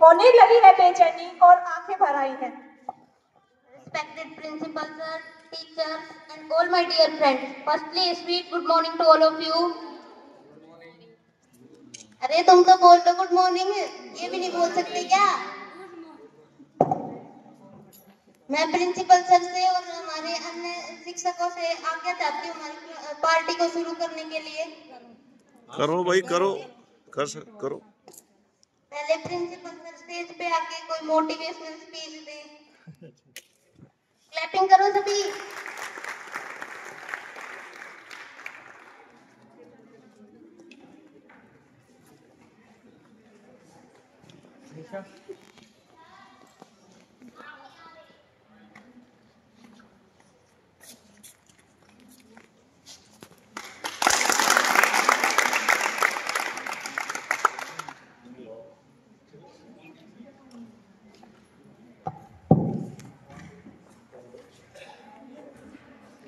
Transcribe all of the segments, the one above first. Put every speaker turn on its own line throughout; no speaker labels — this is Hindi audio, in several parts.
होने लगी है बेचैनी और आंखें भर आई हैं।
Respected principal sir, teachers and all my dear friends. Firstly, a sweet good morning to all of you. अरे तुम तो बोल दो गुड मॉर्निंग, ये भी नहीं बोल सकते क्या? मैं प्रिंसिपल सर से और हमारे अन्य शिक्षकों से आज्ञा चाहती हूँ हमारी पार्टी को शुरू करने के लिए।
करो भाई करो, करो।
पहले प्रिंसिपल सर स्टेज पे आके कोई मोटिवेशनल स्पीच दे। क्लैपिंग करो सभी।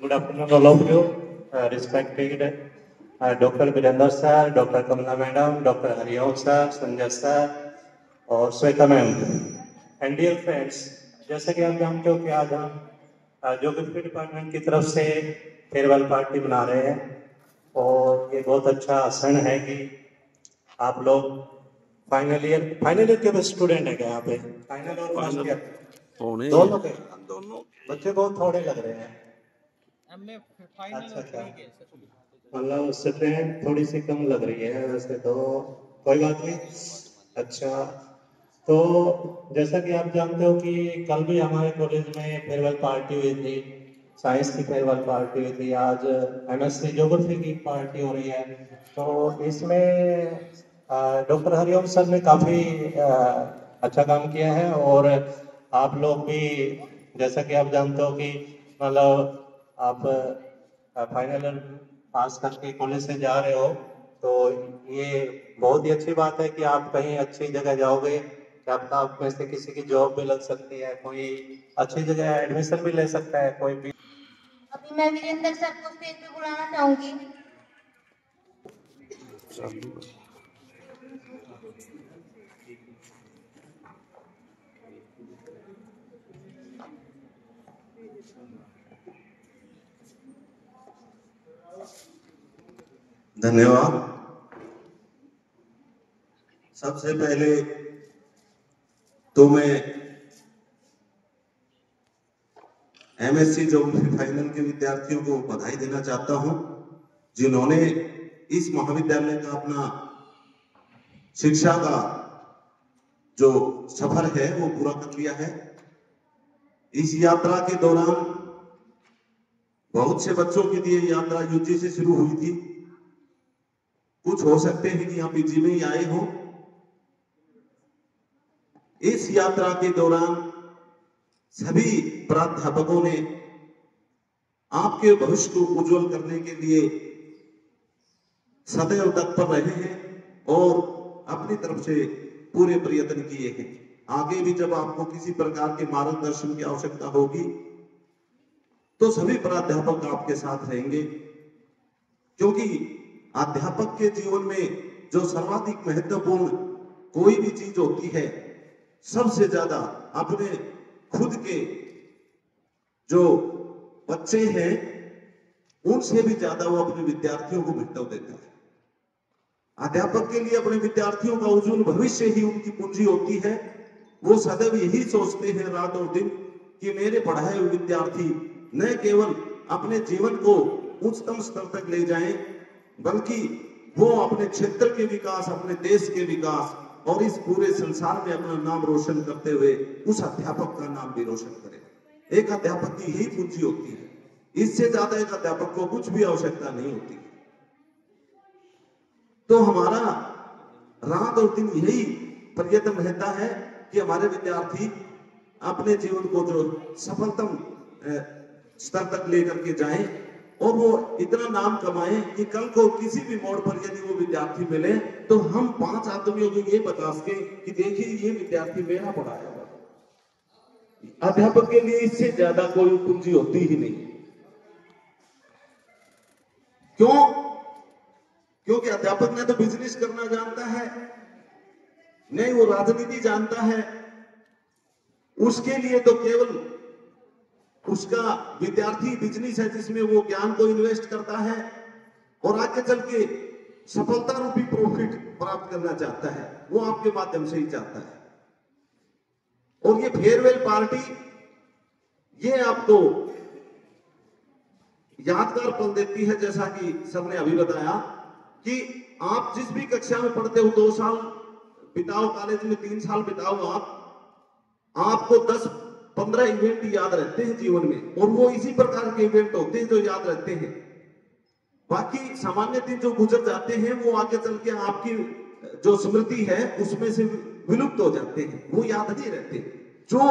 Good afternoon, all of you. Respected Dr. Virender sir, Dr. Kamala madam, Dr. Hariom sir, Sanjay sir और Shweta ma'am and dear friends, जैसा कि आप जानते हो कि आज हम ज्योग्राफी डिपार्टमेंट की तरफ से फेयरवेल पार्टी मना रहे हैं और ये बहुत अच्छा क्षण है कि आप लोग फाइनल ईयर के स्टूडेंट है क्या यहाँ पे? फाइनल और फर्स्ट ईयर दोनों के बच्चे बहुत थोड़े लग रहे हैं। अच्छा, मतलब स्ट्रेंथ थोड़ी सी कम लग रही है, वैसे तो कोई बात नहीं। अच्छा, तो जैसा कि आप जानते हो कि कल भी हमारे कॉलेज में फेयरवेल पार्टी हुई थी, साइंस की फेयरवेल पार्टी हुई थी, आज एमएससी ज्योग्राफी की पार्टी हो रही है। तो इसमें डॉक्टर हरिओम सर ने काफ़ी अच्छा काम किया है और आप लोग भी जैसा कि आप जानते हो कि मतलब आप फाइनल ईयर पास करके कॉलेज से जा रहे हो, तो ये बहुत ही अच्छी बात है कि आप कहीं अच्छी जगह जाओगे, क्या पता आप में से किसी की जॉब भी लग सकती है, कोई अच्छी जगह एडमिशन भी ले सकता है कोई भी।
अभी मैं वीरेंद्र सर को स्टेज पे बुलाना चाहूंगी।
धन्यवाद। सबसे पहले तो मैं एमएससी ज्योग्राफी फाइनल के विद्यार्थियों को बधाई देना चाहता हूं, जिन्होंने इस महाविद्यालय का अपना शिक्षा का जो सफर है वो पूरा कर लिया है। इस यात्रा के दौरान बहुत से बच्चों के लिए यात्रा यूजी से शुरू हुई थी, कुछ हो सकते हैं कि यहाँ पीजी में ही आए हो। इस यात्रा के दौरान सभी प्राध्यापकों ने आपके भविष्य को उज्जवल करने के लिए सदैव तत्पर रहे हैं और अपनी तरफ से पूरे प्रयत्न किए हैं। आगे भी जब आपको किसी प्रकार के मार्गदर्शन की आवश्यकता होगी तो सभी प्राध्यापक आपके साथ रहेंगे, क्योंकि अध्यापक के जीवन में जो सर्वाधिक महत्वपूर्ण कोई भी चीज होती है, सबसे ज्यादा अपने खुद के जो बच्चे हैं उनसे भी ज्यादा वो अपने विद्यार्थियों को महत्व देता है। अध्यापक के लिए अपने विद्यार्थियों का उज्जवल भविष्य ही उनकी पूंजी होती है। वो सदैव यही सोचते हैं रात और दिन कि मेरे पढ़ाए हुए विद्यार्थी न केवल अपने जीवन को उच्चतम स्तर तक ले जाएं, बल्कि वो अपने क्षेत्र के विकास, अपने देश के विकास और इस पूरे संसार में अपना नाम रोशन करते हुए उस अध्यापक का नाम भी रोशन करें। एक अध्यापक की यही पूंजी होती है, इससे ज्यादा एक अध्यापक को कुछ भी आवश्यकता नहीं होती। तो हमारा रात और दिन यही प्रयत्न रहता है कि हमारे विद्यार्थी अपने जीवन को जो सफलतम स्तर तक लेकर के जाएं और वो इतना नाम कमाएं कि कल को किसी भी मोड़ पर यदि वो विद्यार्थी मिले तो हम 5 आदमियों को ये बता सके कि देखिए ये विद्यार्थी मेरा पढ़ाया हुआ। अध्यापक के लिए इससे ज्यादा कोई पूंजी होती ही नहीं। क्यों? क्योंकि अध्यापक ने तो बिजनेस करना जानता है, नहीं वो राजनीति जानता है, उसके लिए तो केवल उसका विद्यार्थी बिजनेस है जिसमें वो ज्ञान को इन्वेस्ट करता है और आगे चल के सफलता रूपी प्रॉफिट प्राप्त करना चाहता है, वो आपके माध्यम से ही चाहता है। और ये फेयरवेल पार्टी ये आपको यादगार पल देती है, जैसा कि सर ने अभी बताया कि आप जिस भी कक्षा में पढ़ते हो 2 साल बिताओ कॉलेज में, 3 साल बिताओ आपको 10-15 इवेंट याद रहते हैं जीवन में, और वो इसी प्रकार के इवेंट होते हैं जो याद रहते हैं। बाकी सामान्य दिन जो गुजर जाते हैं वो आगे चल के आपकी जो स्मृति है उसमें से विलुप्त हो जाते हैं, वो याद नहीं रहते। जो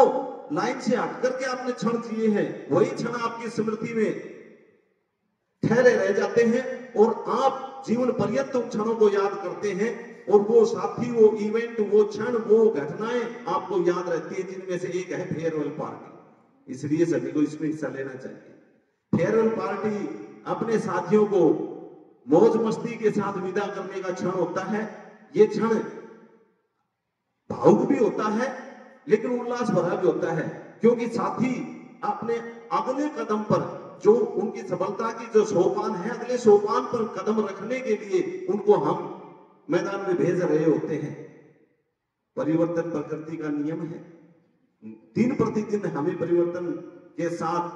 लाइन से हट करके आपने क्षण जिए हैं वही क्षण आपकी स्मृति में ठहरे रह जाते हैं और आप जीवन पर्यंत उन क्षणों को याद करते हैं, और वो साथी, वो इवेंट, वो क्षण, वो घटनाएं आपको याद रहती है, जिनमें से एक है फेयरवेल पार्टी। इसलिए सभी को इसमें हिस्सा लेना चाहिए। फेयरवेल पार्टी अपने साथियों को मौज मस्ती के साथ विदा करने का क्षण होता है। ये क्षण भावुक भी होता है लेकिन उल्लास भरा भी होता है, क्योंकि साथी अपने अगले कदम पर जो उनकी सफलता की जो सोपान है, अगले सोपान पर कदम रखने के लिए उनको हम मैदान में भेज रहे होते हैं। परिवर्तन प्रकृति का नियम है, दिन प्रतिदिन हमें परिवर्तन के साथ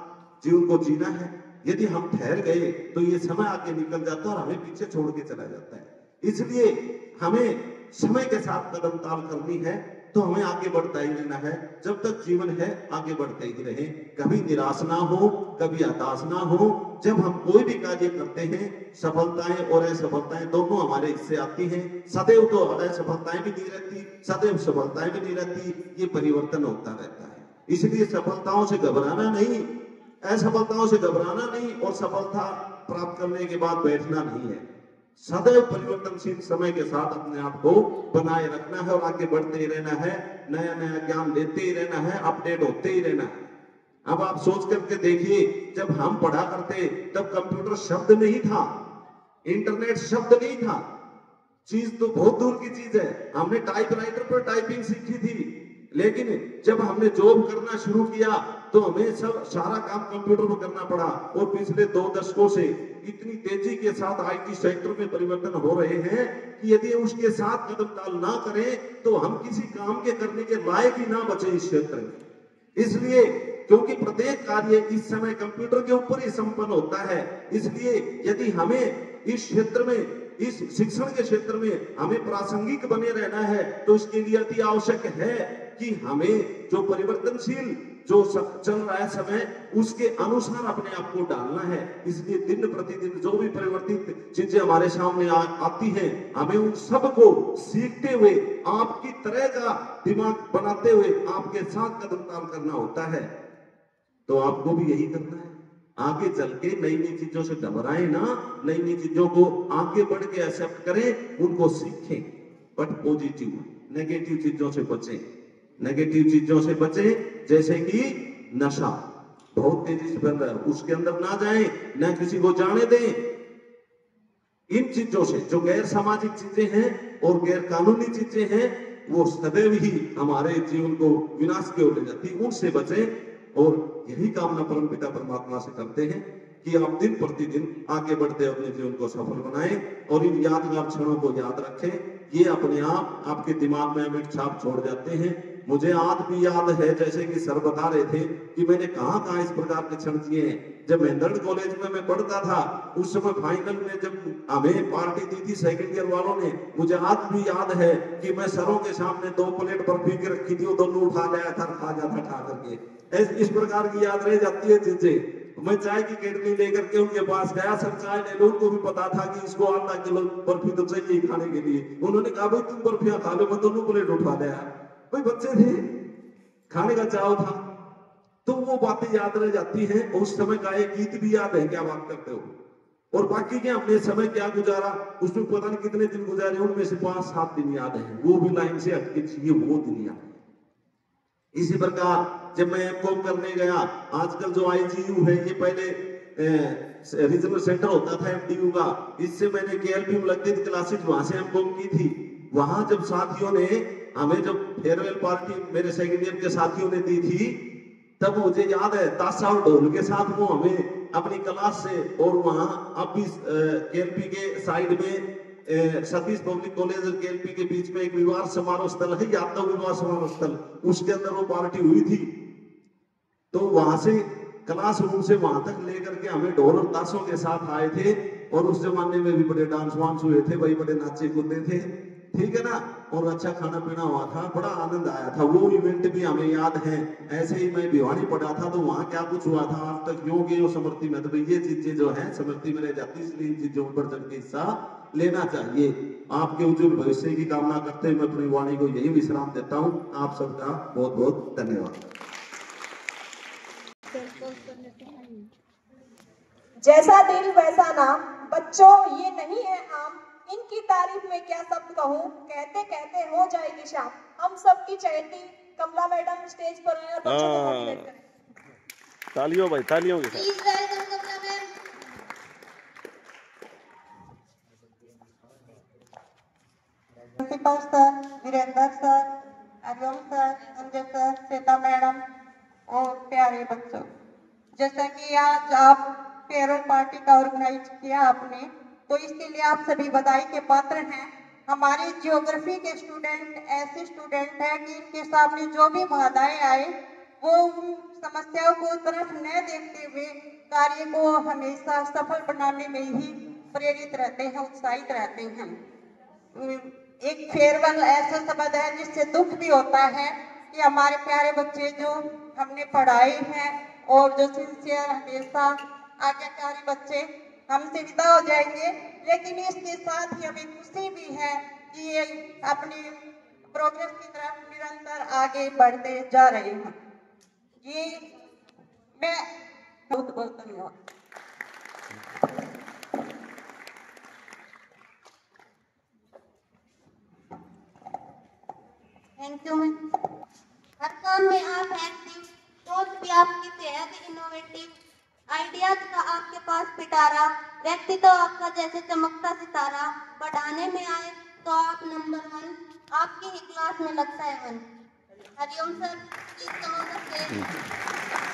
जीवन को जीना है। यदि हम ठहर गए तो ये समय आगे निकल जाता है और हमें पीछे छोड़ के चला जाता है। इसलिए हमें समय के साथ कदम ताल करनी है, तो हमें आगे बढ़ता ही रहना है। जब तक जीवन है आगे बढ़ते ही रहे, कभी निराश ना हो, कभी हताश ना हो। जब हम कोई भी कार्य करते हैं, सफलताएं और असफलताएं दोनों हमारे हिस्से आती हैं। सदैव तो असफलताएं भी नहीं रहती, सदैव सफलताएं भी नहीं रहती, ये परिवर्तन होता रहता है। इसलिए सफलताओं से घबराना नहीं, असफलताओं से घबराना नहीं, और सफलता प्राप्त करने के बाद बैठना नहीं है। सदैव परिवर्तनशील समय के साथ अपने आप को बनाए रखना है और आगे बढ़ते ही रहना है, नया नया ज्ञान लेते ही रहना है, अपडेट होते ही रहना है। अब आप सोच करके देखिए, जब हम पढ़ा करते तब कंप्यूटर शब्द नहीं था, इंटरनेट शब्द नहीं था, चीज तो बहुत दूर की चीज है। हमने टाइपराइटर पर टाइपिंग सीखी थी, लेकिन जब हमने जॉब करना शुरू किया तो हमें सब सारा काम कंप्यूटर पर करना पड़ा। और पिछले 2 दशकों से इतनी तेजी के साथ आईटी सेक्टर में परिवर्तन हो रहे हैं कि यदि उसके साथ कदम ताल ना करें तो हम किसी काम के करने के लायक ही ना बचे इस क्षेत्र में। इसलिए क्योंकि प्रत्येक कार्य इस समय कंप्यूटर के ऊपर ही संपन्न होता है, इसलिए यदि हमें इस क्षेत्र में, इस शिक्षण के क्षेत्र में हमें प्रासंगिक बने रहना है तो इसके लिए अति आवश्यक है कि हमें जो परिवर्तनशील जो चल रहा है समय, उसके अनुसार अपने आप को डालना है। इसलिए दिन प्रतिदिन जो भी परिवर्तित चीजें हमारे सामने आती हैं, हमें उन सब को सीखते हुए, आपकी तरह का दिमाग बनाते हुए आपके साथ कदम ताल करना होता है। तो आपको भी यही करना है। आगे चल के नई नई चीजों से घबराएं ना, नई नई चीजों को आगे बढ़ के एक्सेप्ट करें, उनको सीखें, बट पॉजिटिव, नेगेटिव चीजों से बचें। नेगेटिव चीजों से बचें, जैसे कि नशा बहुत तेजी से बढ़ रहा है, उसके अंदर ना जाएं, ना किसी को जाने दें। इन चीजों से, जो गैर सामाजिक चीजें हैं और गैर कानूनी चीजें हैं, वो सदैव ही हमारे जीवन को विनाश की ओर ले जाती, उनसे बचें। और यही कामना परमपिता परमात्मा से करते हैं कि आप दिन प्रतिदिन आगे बढ़ते अपने जीवन को सफल बनाएं और इन यादगार क्षणों को याद रखें। ये अपने आप आपके दिमाग में अमिट छाप छोड़ जाते हैं। मुझे आज भी याद है, जैसे कि सर बता रहे थे, कि मैंने कहां कहां इस प्रकार के क्षण किए हैं। जब मेहंदड़ कॉलेज में मैं पढ़ता था, उस समय फाइनल में जब हमें पार्टी दी थी सेकंड ईयर वालों ने, मुझे आज भी याद है कि मैं सरों के सामने 2 प्लेट बर्फी के रखी थी, वो दोनों उठा लाया था, खा जाता ठा करके। इस प्रकार की याद रह जाती है चीजें। मैं चाय की केटली लेकर के उनके पास गया, सर चाय ले लो। उनको भी पता था कि इसको आधा किलो बर्फी तो चाहिए खाने के लिए। उन्होंने कहा भाई तुम बर्फियां खा लो, मैं दोनों प्लेट उठा लाया। भाई बच्चे थे, खाने का चाव था, तो वो बातें याद रह जाती हैं। उस समय का एक गीत भी याद है, क्या बात करते हो। और बाकी के हमने समय क्या गुजारा, उसमें पता नहीं कितने दिन गुजारे, उनमें से 5-7 दिन याद है, वो भी लाइन से हटके चाहिए, वो दिन याद है। इसी प्रकार जब मैं एमकॉम करने गया, आजकल जो आईजीयू है, ये पहले रीजनल सेंटर होता था एमडीयू का, इससे मैंने केएलपी में लगती थी क्लासेस, वहां से एमकॉम की थी। वहां जब साथियों ने हमें जब फेयरवेल पार्टी मेरे सेकंड ईयर के साथियों ने दी थी, तब मुझे याद है ताशा और ढोल के साथ वो हमें अपनी क्लास से, और वहां अब भी केएलपी के साइड में सतीश पब्लिक कॉलेज और केएलपी के बीच में एक विवाह समारोह स्थल है, यादव विवाह समारोह स्थल, उसके अंदर वो पार्टी हुई थी। तो वहां से क्लासरूम से वहां तक लेकर के हमें ढोल और ताशों के साथ आए थे, और उस जमाने में भी बड़े डांस वांस हुए थे भाई, बड़े नाचे कूदे थे, ठीक है ना, और अच्छा खाना पीना हुआ था, बड़ा आनंद आया था। वो इवेंट भी हमें याद है। ऐसे ही मैं भिवानी पढ़ा था, तो वहां क्या कुछ हुआ था आज तक क्यों गए हो स्मृति में, तो ये चीजें जो है स्मृति में रह जाती, इसलिए इन चीजों पर बढ़ के हिस्सा लेना चाहिए। आपके उज्जवल भविष्य की कामना करते हुए मैं अपनी वाणी को यही विश्राम देता हूँ। आप सबका बहुत बहुत धन्यवाद।
जैसा दिल वैसा नाम। बच्चों, ये नहीं है आम, इनकी तारीफ में क्या शब्द कहूँ, कहते कहते हो जाएगी शाम। हम सबकी चहेती कमला मैडम स्टेज पर आए और बच्चों को मोटिवेट करें।
तालियों भाई, तालियों के साथ।
Please welcome Kamla ma'am.
Principal sir, Virendra sir, Hariom sir, Sanjay sir, Shweta madam और प्यारे बच्चों, जैसा कि आज आप फेयरवेल पार्टी का ऑर्गेनाइज किया आपने, तो इसके लिए आप सभी बधाई के पात्र हैं। हमारे ज्योग्राफी के स्टूडेंट ऐसे स्टूडेंट हैं कि इनके सामने जो भी बाधाएं आए, वो उन समस्याओं को तरफ न देखते हुए कार्य को हमेशा सफल बनाने में ही प्रेरित रहते हैं, उत्साहित रहते हैं। एक फेयरवेल ऐसा शब्द है जिससे दुख भी होता है कि हमारे प्यारे बच्चे जो हमने पढ़ाए हैं और जो सिंसियर हमेशा आज्ञाकारी बच्चे हमसे विदा हो जाएंगे, लेकिन इसके साथ ही हमें खुशी भी है कि ये अपनी प्रोग्रेस की तरफ निरंतर आगे बढ़ते जा रहे हैं। ये मैं बहुत बहुत धन्यवाद।
Thank you ma'am. हर काम में आप एक्टिव, सोच भी आपकी बेहद इनोवेटिव, आइडियाज का आपके पास पिटारा, व्यक्तित्व आपका जैसे चमकता सितारा, पढ़ाने में आए तो आप नंबर 1, आपकी ही क्लास में लगता है 1। Hariom sir, please come on the stage.